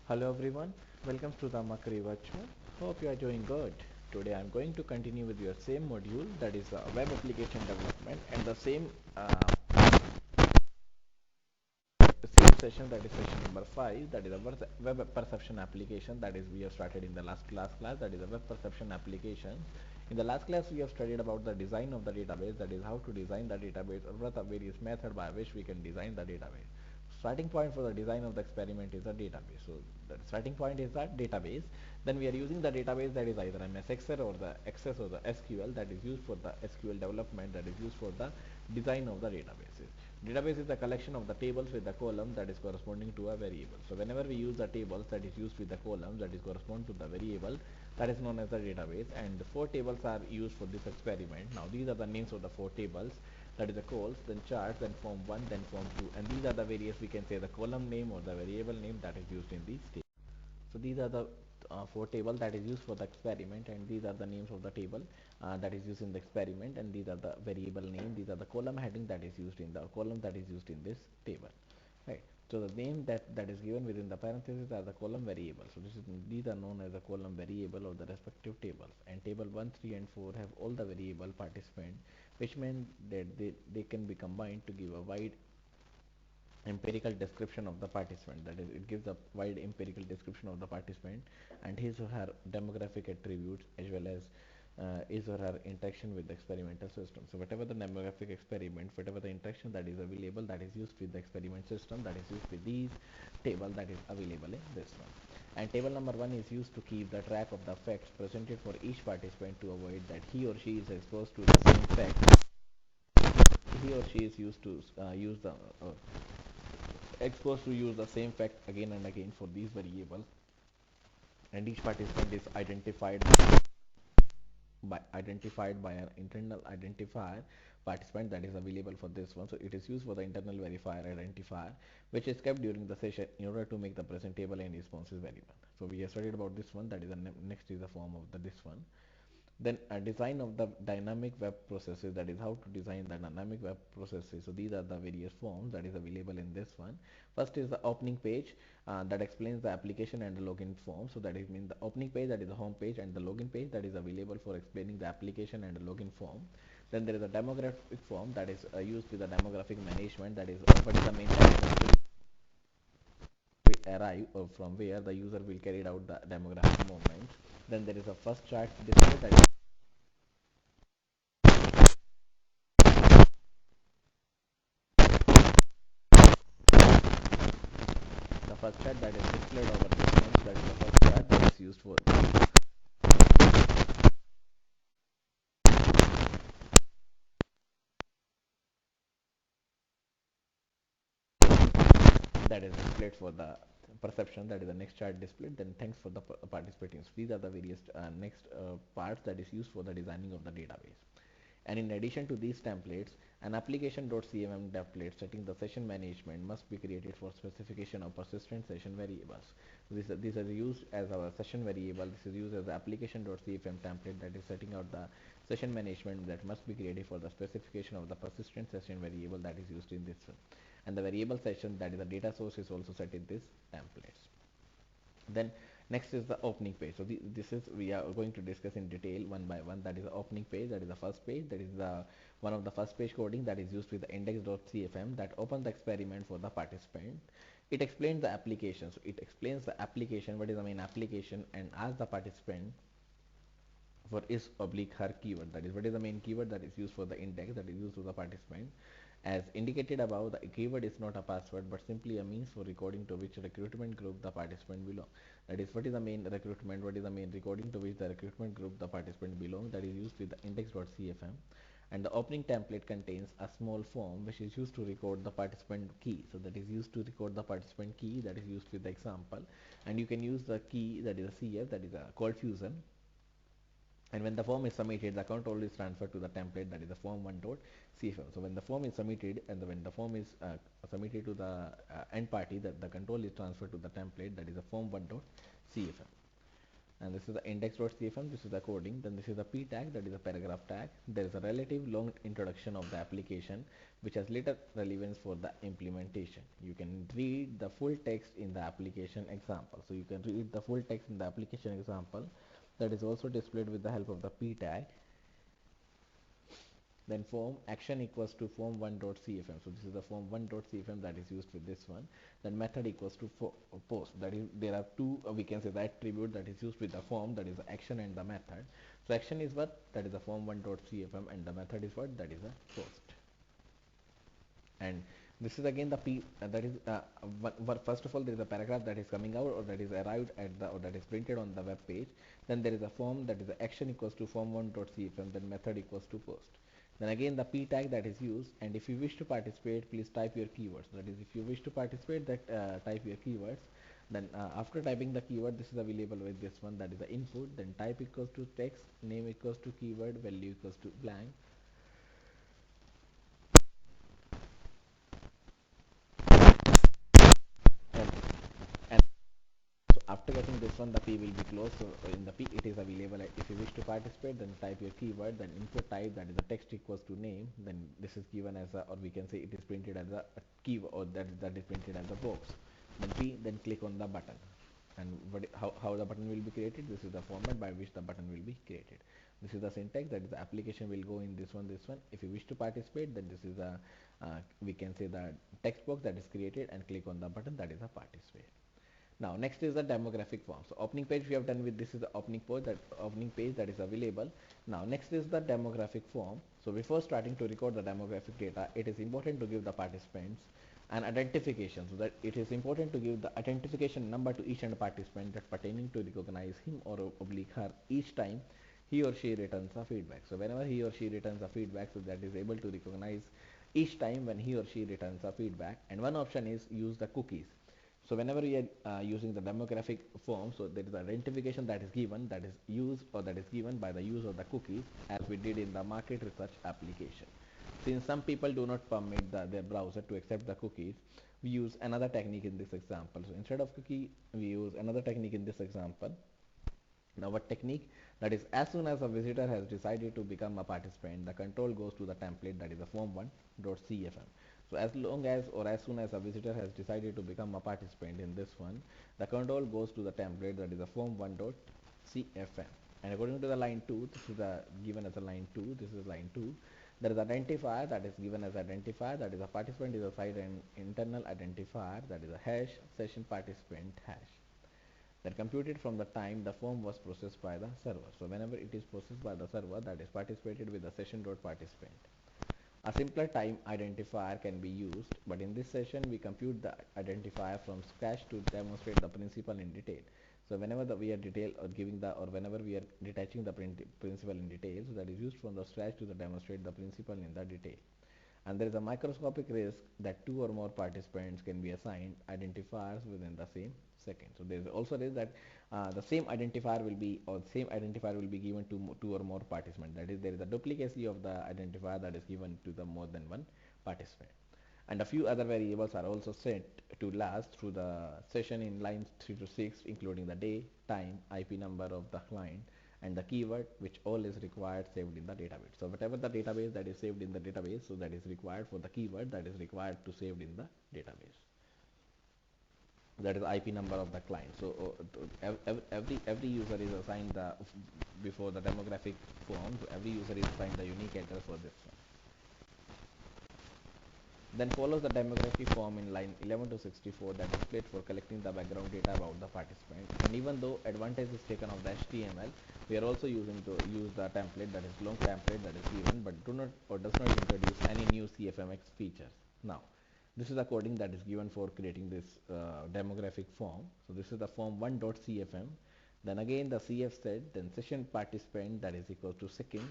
Hello everyone, welcome to the Mercury Virtual. Hope you are doing good. Today I am going to continue with your same module, that is web application development, and the same session, that is session number 5, that is a web perception application, that is we have started in the last class, that is a web perception application. In the last class we have studied about the design of the database, that is how to design the database, or what are the various methods by which we can design the database. Starting point for the design of the experiment is a database. So the starting point is that database. Then we are using the database, that is either MS Excel or the Access or the SQL, that is used for the SQL development, that is used for the design of the databases. Database is the collection of the tables with the column that is corresponding to a variable. So whenever we use the tables that is used with the columns that is correspond to the variable, that is known as the database, and the 4 tables are used for this experiment. Now these are the names of the 4 tables, that is the calls, then charts, then form 1, then form 2, and these are the various, we can say, the column name or the variable name that is used in these tables. So these are the 4 tables that is used for the experiment, and these are the names of the table that is used in the experiment, and these are the variable name, these are the column heading that is used in the column that is used in this table, right? So the name that is given within the parentheses are the column variable. So these are known as the column variable of the respective tables, and table 1, 3 and 4 have all the variable participant, which means that they can be combined to give a wide empirical description of the participant. That is, it gives a wide empirical description of the participant and his or her demographic attributes, as well as his or her interaction with the experimental system. So whatever the demographic experiment, whatever the interaction that is available, that is used with the experiment system, that is used with these table that is available in this one. And table number 1 is used to keep the track of the facts presented for each participant, to avoid that he or she is exposed to the same fact. He or she is used to use the exposed to use the same fact again and again for these variables, and each participant is identified by an internal identifier participant that is available for this one. So it is used for the internal verifier identifier, which is kept during the session in order to make the presentable and responsive variable. So we have studied about this one, that is the next is the form of this one. Then a design of the dynamic web processes, that is how to design the dynamic web processes. So these are the various forms that is available in this one. First is the opening page that explains the application and the login form. So that is mean the opening page, that is the home page, and the login page that is available for explaining the application and the login form. Then there is a demographic form that is used with the demographic management, that is what is the main demographic arrive from where the user will carry out the demographic movement. Then there is a first chart display, that is the first chart that is displayed over this one. That is the first chart that is used for that is displayed for the perception. That is the next chart displayed. Then thanks for the participating. So these are the various next parts that is used for the designing of the database. And in addition to these templates, an application.cmm template setting the session management must be created for specification of persistent session variables. These are used as our session variable. This is used as the application.cfm template that is setting out the session management that must be created for the specification of the persistent session variable that is used in this one. And the variable session, that is the data source, is also set in this templates. Then next is the opening page. So this is, we are going to discuss in detail one by one. That is the opening page, that is the first page, that is the one of the first page coding that is used with the index.cfm that open the experiment for the participant. It explains the application. So it explains the application, what is the main application, and asks the participant for is oblique her keyword, that is what is the main keyword that is used for the index that is used to the participant. As indicated above, the keyword is not a password but simply a means for recording to which recruitment group the participant belong. That is what is the main recruitment, what is the main recording to which the recruitment group the participant belong, that is used with the index.cfm. And the opening template contains a small form which is used to record the participant key. So that is used to record the participant key, that is used with the example. And you can use the key, that is a CF, that is a cold fusion. And when the form is submitted, the control is transferred to the template, that is the form1.cfm. So when the form is submitted, and when the form is submitted to the end party, that the control is transferred to the template, that is the form1.cfm. And this is the index.cfm, this is the coding. Then this is the p tag, that is a paragraph tag. There is a relative long introduction of the application which has little relevance for the implementation. You can read the full text in the application example. So you can read the full text in the application example, that is also displayed with the help of the p tag. Then form action equals to form1.cfm. So this is the form1.cfm that is used with this one. Then method equals to post. That is, there are two, we can say, the attribute that is used with the form, that is the action and the method. So action is what? That is the form1.cfm, and the method is what? That is a post. And this is again the p that is first of all, there is a paragraph that is coming out, or that is arrived at the, or that is printed on the web page. Then there is a form, that is the action equals to form1.cfm, then method equals to post. Then again the p tag that is used, and if you wish to participate, please type your keywords. That is, if you wish to participate, that type your keywords. Then after typing the keyword, this is available with this one, that is the input. Then type equals to text, name equals to keyword, value equals to blank. And so after getting this one, the p will be closed. So in the p it is available. If you wish to participate, then type your keyword, then input type, that is the text equals to name. Then this is given as a, or we can say it is printed as a keyword, or that is printed as a box. Then p, then click on the button. And how the button will be created? This is the format by which the button will be created. This is the syntax, that is the application will go in this one. If you wish to participate, then this is the we can say the text box that is created, and click on the button, that is a participate. Now next is the demographic form. So opening page we have done with. This is the opening page that is available. Now next is the demographic form. So before starting to record the demographic data, it is important to give the participants an identification. So that it is important to give the identification number to each and participant that pertaining to recognize him or oblique her each time he or she returns a feedback. So whenever he or she returns a feedback, so that is able to recognize each time when he or she returns a feedback. And one option is use the cookies. So whenever we are using the demographic form, so there is identification that is given, that is used, or that is given by the use of the cookies, as we did in the market research application. Since some people do not permit their browser to accept the cookies, we use another technique in this example. So instead of cookie, we use another technique in this example. Now what technique? That is, as soon as a visitor has decided to become a participant, the control goes to the template, that is the form1.cfm. So as long as, or as soon as a visitor has decided to become a participant in this one, the control goes to the template, that is the form1.cfm. And according to the line 2, this is given as a line 2, this is line 2. There is identifier, that is given as identifier, that is a participant is assigned an internal identifier, that is a hash session participant hash, that computed from the time the form was processed by the server. So whenever it is processed by the server, that is participated with the session.participant. A simpler time identifier can be used, but in this session we compute the identifier from scratch to demonstrate the principle in detail. So whenever we are detail or giving the, or whenever we are detaching the principle in detail, so that is used from the scratch to the demonstrate the principle in the detail. And there is a microscopic risk that two or more participants can be assigned identifiers within the same second. So there is also risk that the same identifier will be, or same identifier will be given to two or more participants. That is, there is a duplicacy of the identifier that is given to the more than one participant. And a few other variables are also set to last through the session in lines 3 to 6, including the day, time, IP number of the client, and the keyword, which all is required saved in the database. So whatever the database that is saved in the database, so that is required for the keyword that is required to saved in the database. That is IP number of the client. So every user is assigned the, before the demographic form, so every user is assigned the unique address for this one. Then follows the demographic form in line 11 to 64, that is split for collecting the background data about the participant. And even though advantage is taken of the HTML, we are also using to use the template, that is long template that is given, but do not, or does not introduce any new CFMX features. Now this is the coding that is given for creating this demographic form. So this is the form1.cfm. Then again the CF set, then session participant, that is equal to second,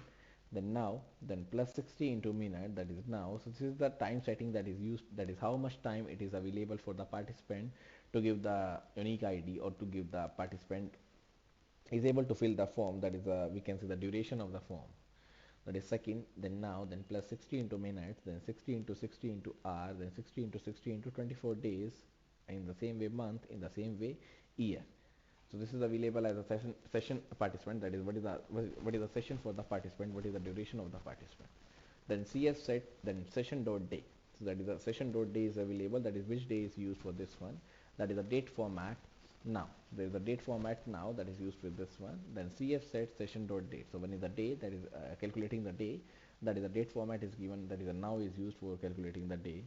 then now, then plus 60 into minute, that is now. So this is the time setting that is used, that is how much time it is available for the participant to give the unique ID, or to give the participant is able to fill the form, that is we can say the duration of the form, that is second. Then now, then plus 60 into minutes, then 60 into 60 into hour, then 60 into 60 into 24 days, in the same way month, in the same way year. So this is available as a session participant. That is what is the session for the participant, what is the duration of the participant. Then CF set, then session dot day. So that is the session dot day is available. That is which day is used for this one. That is the date format. Now there is a date format now that is used with this one. Then CF set session dot date. So when is the day, that is calculating the day. That is the date format is given. That is the now is used for calculating the day.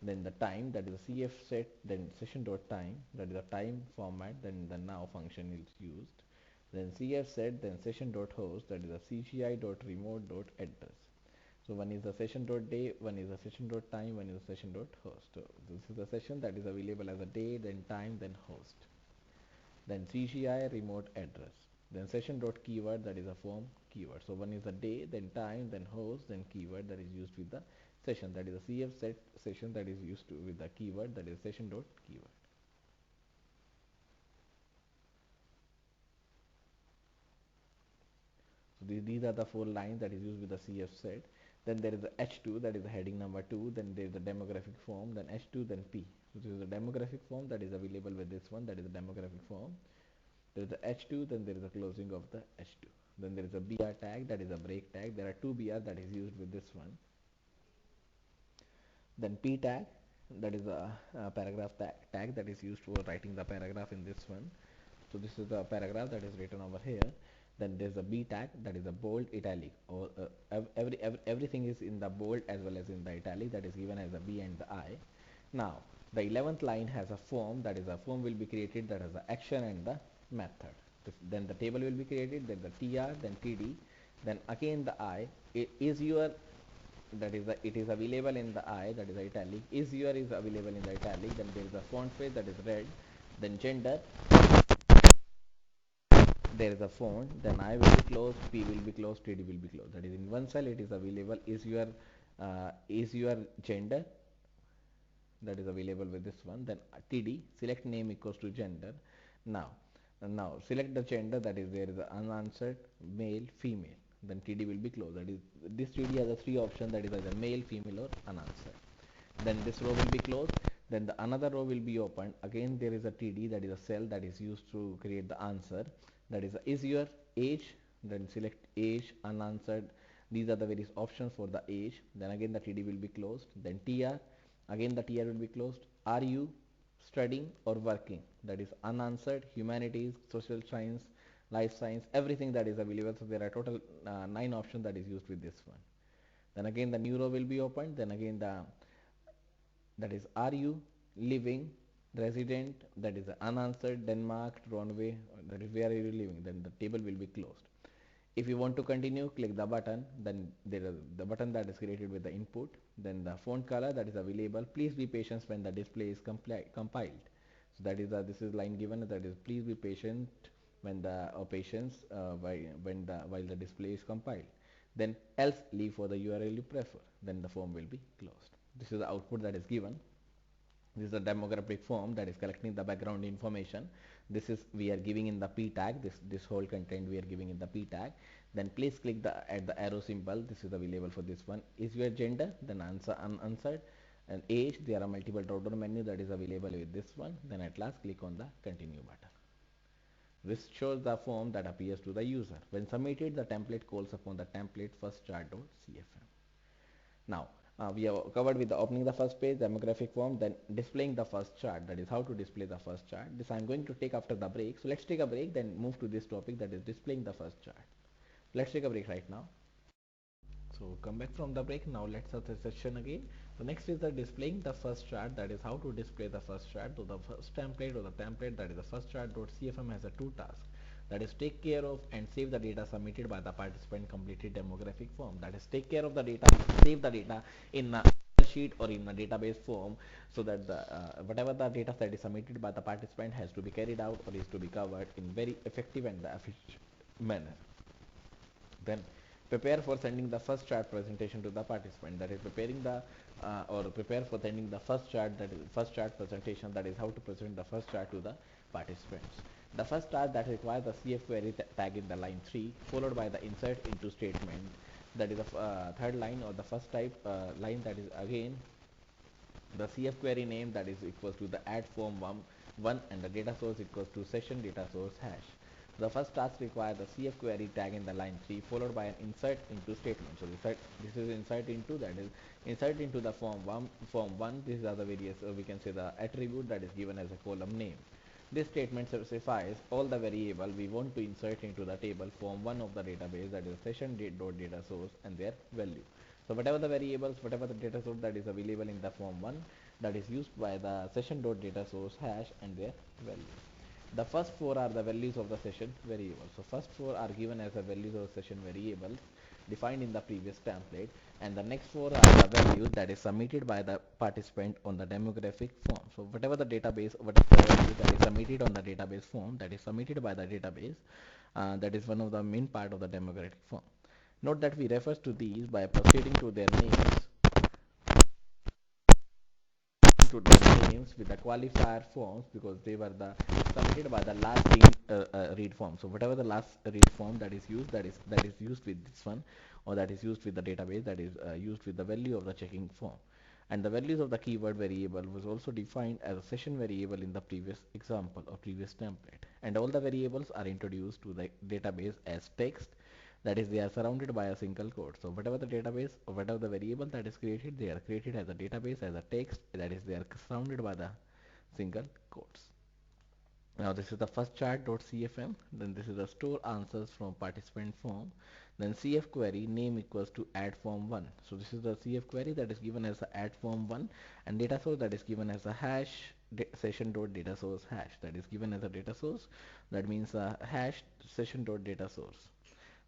Then the time, that is the CF set, then session dot time, that is the time format, then the now function is used. Then CF set, then session dot host, that is the CGI dot remote dot address. So one is the session dot day, one is the session dot time, one is the session dot host. So this is the session that is available as a day, then time, then host. Then CGI remote address. Then session dot keyword, that is a form keyword. So one is the day, then time, then host, then keyword that is used with the session, that is a CF set session that is used with the keyword, that is session dot keyword. So these are the 4 lines that is used with the CF set. Then there is the H2, that is the heading number 2. Then there is the demographic form, then H2, then P. So this is the demographic form that is available with this one, that is the demographic form. There is the H2, then there is a closing of the H2. Then there is a BR tag, that is a break tag. There are 2 BR that is used with this one. Then P tag, that is a paragraph tag that is used for writing the paragraph in this one. So this is the paragraph that is written over here. Then there's a B tag, that is a bold italic, or everything is in the bold as well as in the italic, that is given as a B and the I. Now the 11th line has a form, that is a form will be created, that has the action and the method. Then the table will be created, then the TR, then TD, then again the I. Is your, that is it is available in the I, that is italic. Is your is available in the italic. Then there is a font face, that is red. Then gender, there is a font. Then I will be closed, P will be closed, TD will be closed. That is in one cell it is available. Is your gender, that is available with this one. Then TD, select name equals to gender. Now select the gender, that is there is unanswered, male, female. Then TD will be closed. That is this TD has a 3 options, that is either male, female or unanswered. Then this row will be closed. Then the another row will be opened. Again there is a TD, that is a cell that is used to create the answer. That is your age. Then select age, unanswered. These are the various options for the age. Then again the TD will be closed. Then TR, again the TR will be closed. Are you studying or working? That is unanswered. Humanities, social science, life science, everything that is available. So there are total 9 options that is used with this one. Then again the new row will be opened. Then again the, that is are you living, resident, that is unanswered, Denmark, Norway, that is where are you living. Then the table will be closed. If you want to continue, click the button. Then there is the button that is created with the input. Then the font color that is available. Please be patient when the display is compiled. So that is this is line given, that is please be patient when the while the display is compiled. Then else leave for the URL you prefer. Then the form will be closed. This is the output that is given. This is the demographic form that is collecting the background information. This is we are giving in the P tag. This whole content we are giving in the P tag. Then please click the at the arrow symbol. This is available for this one. Is your gender? Then answer unanswered. And age, there are multiple drop down menu that is available with this one. Then at last click on the continue button. This shows the form that appears to the user. When submitted, the template calls upon the template first chart.cfm. Now we have covered with the opening the first page, demographic form, then displaying the first chart, that is how to display the first chart. This I am going to take after the break. So let's take a break, then move to this topic, that is displaying the first chart. Let's take a break right now. So come back from the break. Now let's start the session again. So next is the displaying the first chart, that is how to display the first chart. So the first template or the template, that is the first chart.cfm, has a 2 tasks. That is take care of and save the data submitted by the participant completed demographic form. That is take care of the data, save the data in a sheet or in a database form, so that the whatever the data that is submitted by the participant has to be carried out or is to be covered in very effective and efficient manner. Then prepare for sending the first chart presentation to the participant. That is preparing the or prepare for sending the first chart, that is first chart presentation, that is how to present the first chart to the participants. The first chart that requires the CF query tag in the line 3, followed by the insert into statement, that is the third line or the first type line, that is again the CF query name, that is equals to the add form 1 and the data source equals to session data source hash. The first task requires the CF query tag in the line 3 followed by an insert into statement. So this is insert into, that is insert into the form 1. These are the various we can say the attribute that is given as a column name. This statement specifies all the variable we want to insert into the table form 1 of the database, that is session data source and their value. So whatever the variables, whatever the data source that is available in the form 1, that is used by the session data source hash and their value. The first four are the values of the session variables. So first four are given as the values of session variables defined in the previous template, and the next four are the values that is submitted by the participant on the demographic form. So whatever the database, whatever the value that is submitted on the database form, that is submitted by the database, that is one of the main part of the demographic form. Note that we refers to these by proceeding to their names with the qualifier forms, because they were the submitted by the last read form. So whatever the last read form that is used, that is used with this one, or that is used with the database, that is used with the value of the checking form. And the values of the keyword variable was also defined as a session variable in the previous example or previous template. And all the variables are introduced to the database as text, that is they are surrounded by a single quote. So whatever the database or whatever the variable that is created, they are created as a database as a text, that is they are surrounded by the single quotes. Now this is the first chart.cfm, then this is the store answers from participant form, then cf query name equals to add form1. So this is the cf query that is given as the add form1, and data source that is given as a hash session.data source hash, that is given as a data source, that means hash session.data source.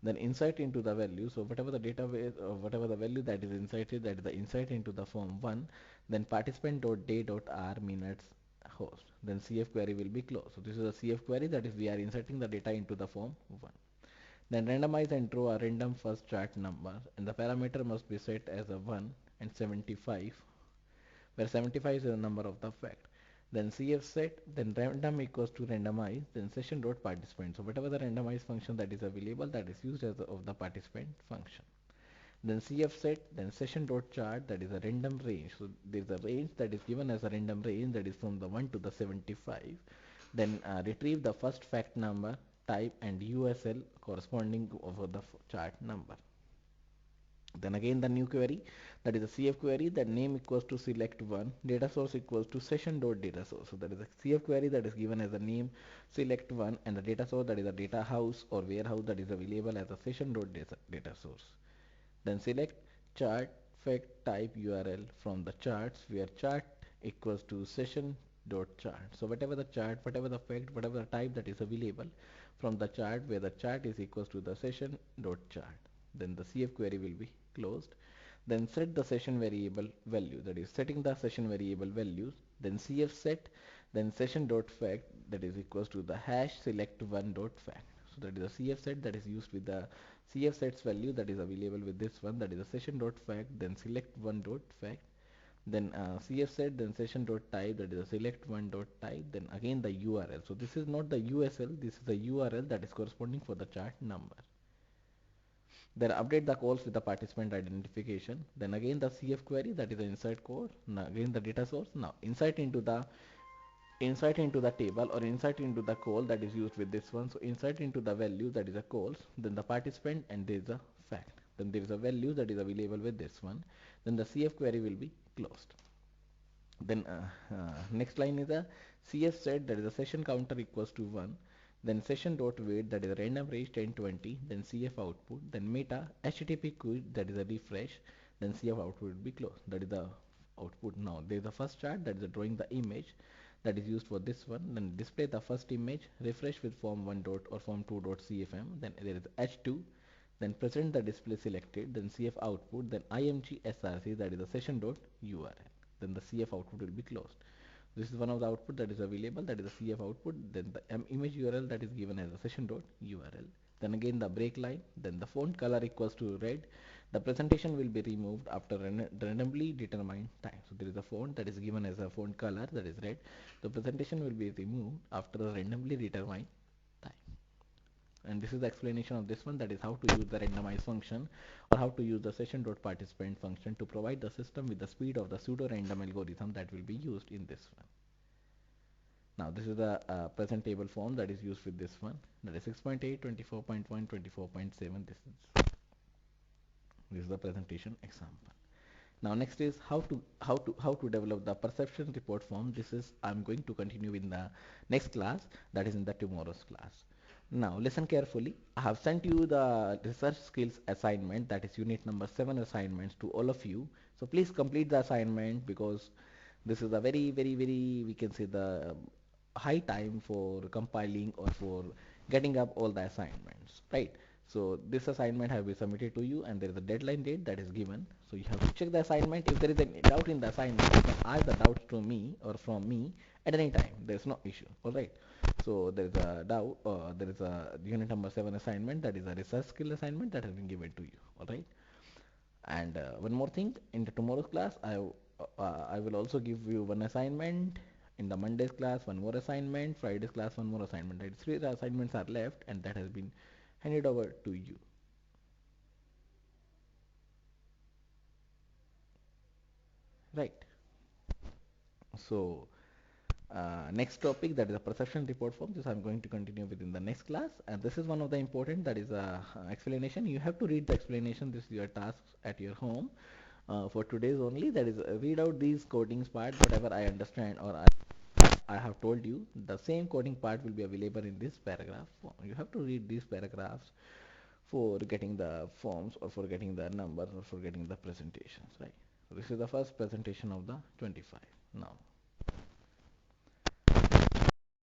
Then insert into the value, so whatever the database or whatever the value that is inserted, that is the insert into the form1, then participant.day.r minutes host, then cf query will be closed. So this is a cf query, that is we are inserting the data into the form1. Then randomize and throw a random first chart number, and the parameter must be set as a 1 and 75, where 75 is the number of the fact. Then cf set, then random equals to randomize, then session dot participant. So whatever the randomize function that is available, that is used as of the participant function. Then cf set, then session dot chart, that is a random range. So there is a range that is given as a random range, that is from the 1 to the 75. Then retrieve the first fact number, type and USL corresponding over the chart number. Then again the new query, that is a cf query, that name equals to select1, data source equals to session.data source. So that is a cf query that is given as a name select1, and the data source that is a data house or warehouse that is available as a session.data source. Then select chart fact type URL from the charts, where chart equals to session.chart. So whatever the chart, whatever the fact, whatever the type that is available from the chart, where the chart is equals to the session.chart, then the cf query will be closed. Then set the session variable value, that is setting the session variable values, then cf set, then session.fact, that is equals to the hash select1.fact. So that is a cf set that is used with the cf sets value that is available with this one, that is a session.fact, then select1.fact, then cf set, then session.type, that is a select1.type, then again the URL. So this is not the USL, this is the URL that is corresponding for the chart number. Then update the calls with the participant identification. Then again the cf query, that is the insert code. Now again the data source. Now insert into the table or insert into the call that is used with this one. So insert into the value, that is a calls, then the participant, and there is a fact. Then there is a value that is available with this one. Then the cf query will be closed. Then next line is a cf set, that is a session counter equals to 1. Then session dot wait, that is a random range 1020. Then cf output, then meta http quit, that is a refresh. Then cf output will be closed, that is the output. Now there is the first chart, that is drawing the image that is used for this one. Then display the first image, refresh with form1 dot or form2 dot cfm. Then there is h2, then present the display selected, then cf output, then img src, that is the session dot url, then the cf output will be closed. This is one of the output that is available, that is the cf output. Then the image url that is given as a session dot url. Then again the break line, then the font color equals to red. The presentation will be removed after randomly determined time. So there is a font that is given as a font color, that is red. The presentation will be removed after a randomly determined time. And this is the explanation of this one, that is how to use the randomize function, or how to use the session.participant function to provide the system with the speed of the pseudo random algorithm that will be used in this one. Now this is the present table form that is used with this one, that is 6.8, 24.1, 24.7. This is the presentation example. Now next is how to develop the perception report form. This is I'm going to continue in the next class, that is in the tomorrow's class. Now listen carefully. I have sent you the research skills assignment, that is unit number 7 assignments to all of you. So please complete the assignment, because this is a very we can say the high time for compiling or for getting up all the assignments, right? So this assignment have been submitted to you and there is a deadline date that is given. So you have to check the assignment. If there is any doubt in the assignment, you can ask the doubt to me or from me at any time. There is no issue. All right. So there is a doubt. There is a unit number 7 assignment, that is a research skill assignment that has been given to you. All right. And one more thing, in the tomorrow's class, I will also give you one assignment. In the Monday's class, one more assignment. Friday's class, one more assignment. Right? 3 assignments are left, and that has been handed over to you. Right. So next topic, that is a perception report form. This I'm going to continue within the next class, and this is one of the important, that is a explanation. You have to read the explanation. This is your task at your home for today's only. That is read out these codings part, whatever I understand or I have told you. The same coding part will be available in this paragraph. You have to read these paragraphs for getting the forms or for getting the numbers or for getting the presentations, right? So this is the first presentation of the 25 now.